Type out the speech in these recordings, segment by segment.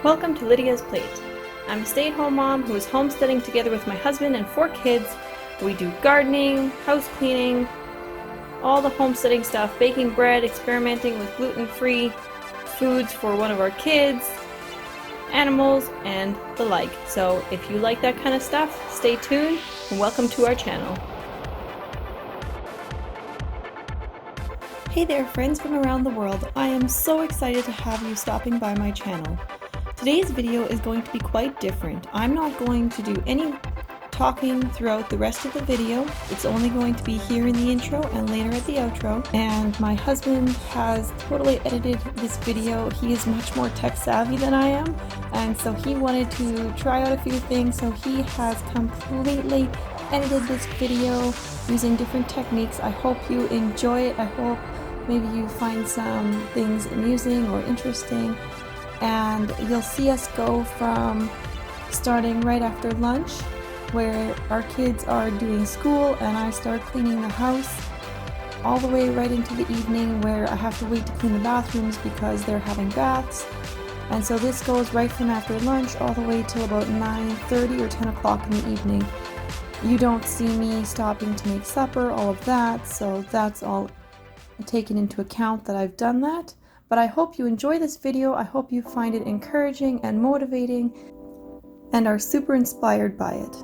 Welcome to Lydia's Plate. I'm a stay-at-home mom who is homesteading together with my husband and 4 kids. We do gardening, house cleaning, all the homesteading stuff, baking bread, experimenting with gluten-free foods for one of our kids, animals, and the like. So if you like that kind of stuff, stay tuned and welcome to our channel. Hey there friends from around the world, I am so excited to have you stopping by my channel. Today's video is going to be quite different. I'm not going to do any talking throughout the rest of the video. It's only going to be here in the intro and later at the outro. And my husband has totally edited this video. He is much more tech savvy than I am, and so he wanted to try out a few things, so he has completely edited this video using different techniques. I hope you enjoy it. I hope maybe you find some things amusing or interesting, and you'll see us go from starting right after lunch where our kids are doing school and I start cleaning the house, all the way right into the evening where I have to wait to clean the bathrooms because they're having baths. And so this goes right from after lunch all the way till about 9:30 or 10 o'clock in the evening. You don't see me stopping to make supper, all of that, so that's all taken into account that I've done that. But I hope you enjoy this video. I hope you find it encouraging and motivating and are super inspired by it.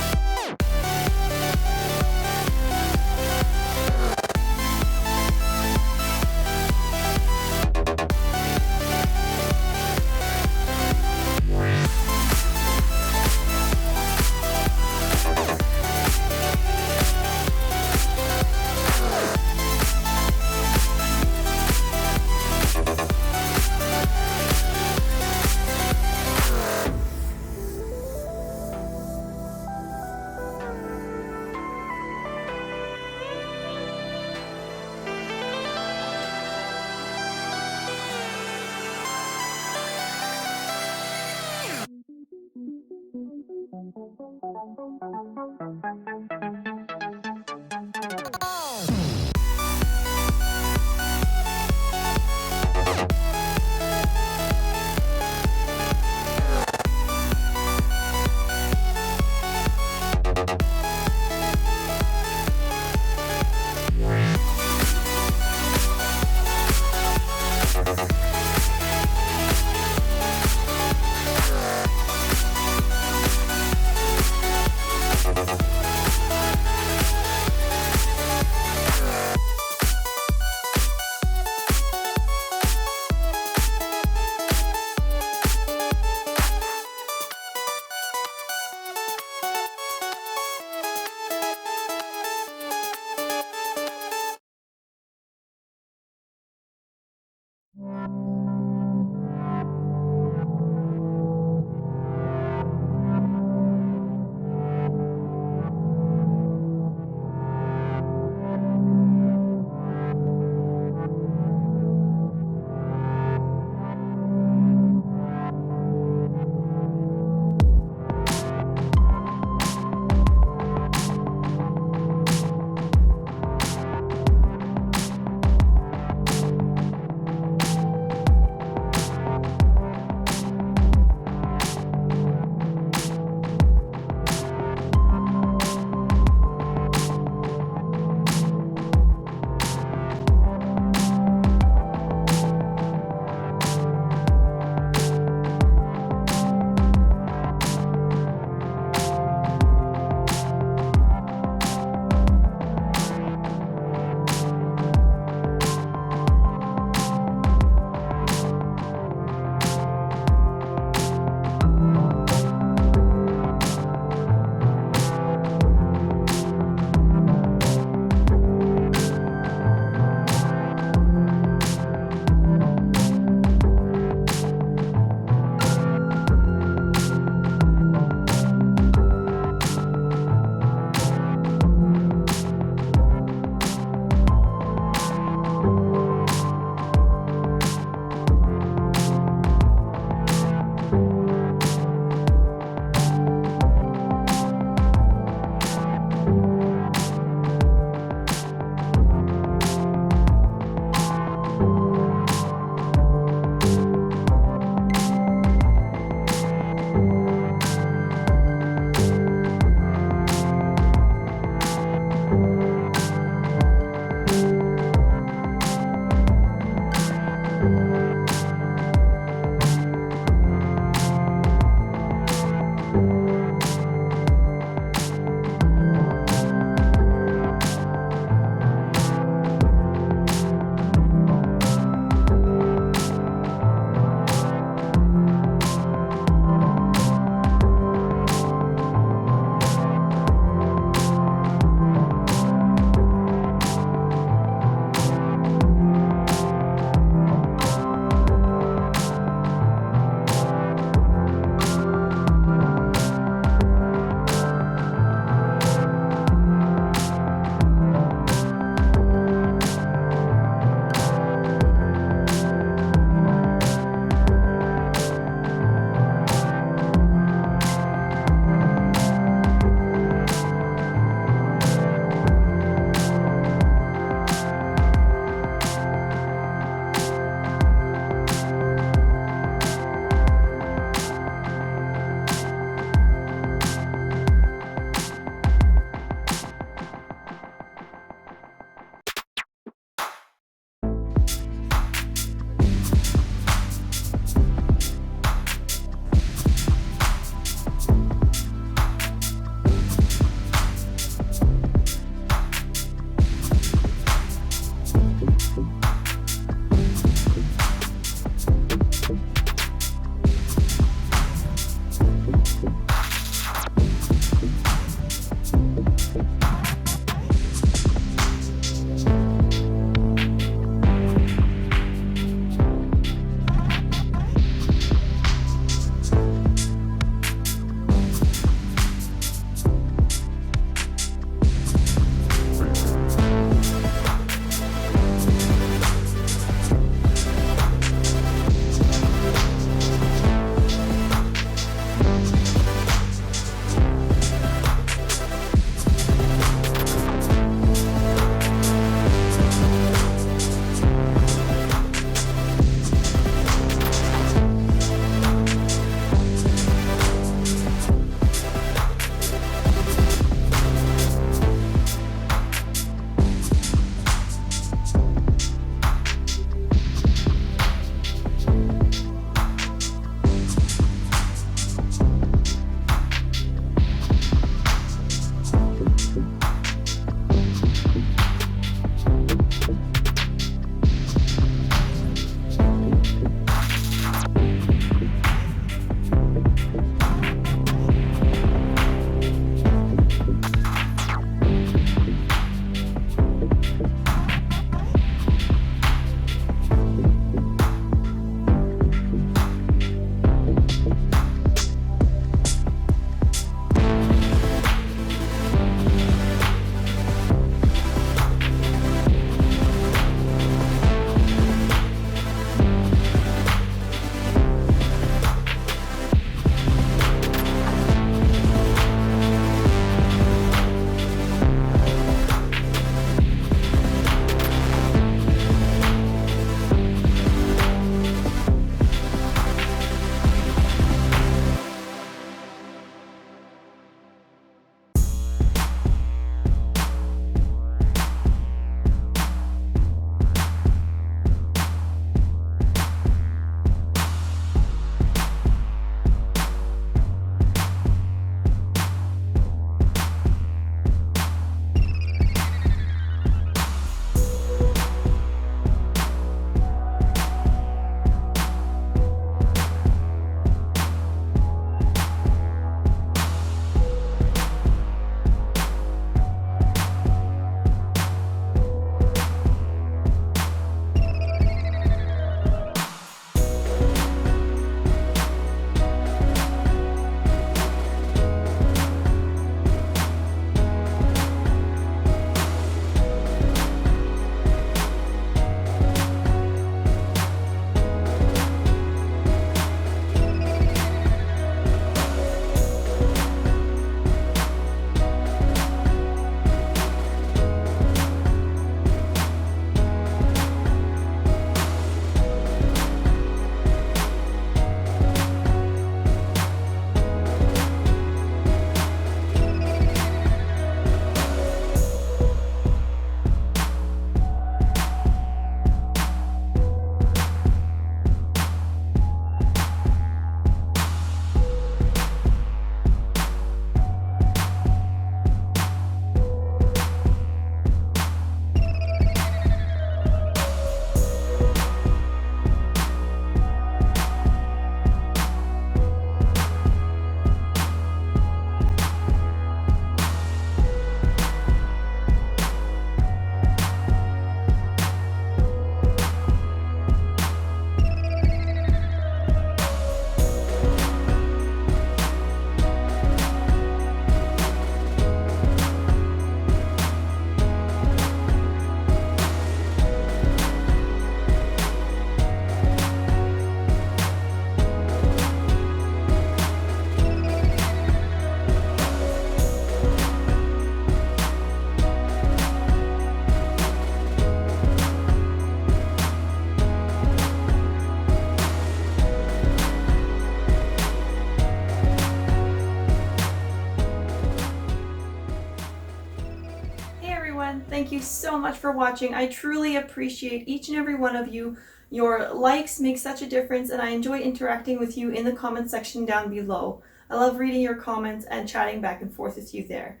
so much for watching. I truly appreciate each and every one of you. Your likes make such a difference, and I enjoy interacting with you in the comment section down below. I love reading your comments and chatting back and forth with you there.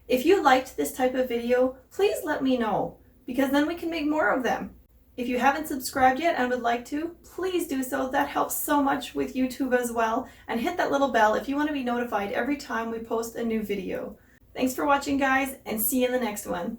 If you liked this type of video, please let me know, because then we can make more of them. If you haven't subscribed yet and would like to, please do so. That helps so much with YouTube as well. And hit that little bell if you want to be notified every time we post a new video. Thanks for watching, guys, and see you in the next one.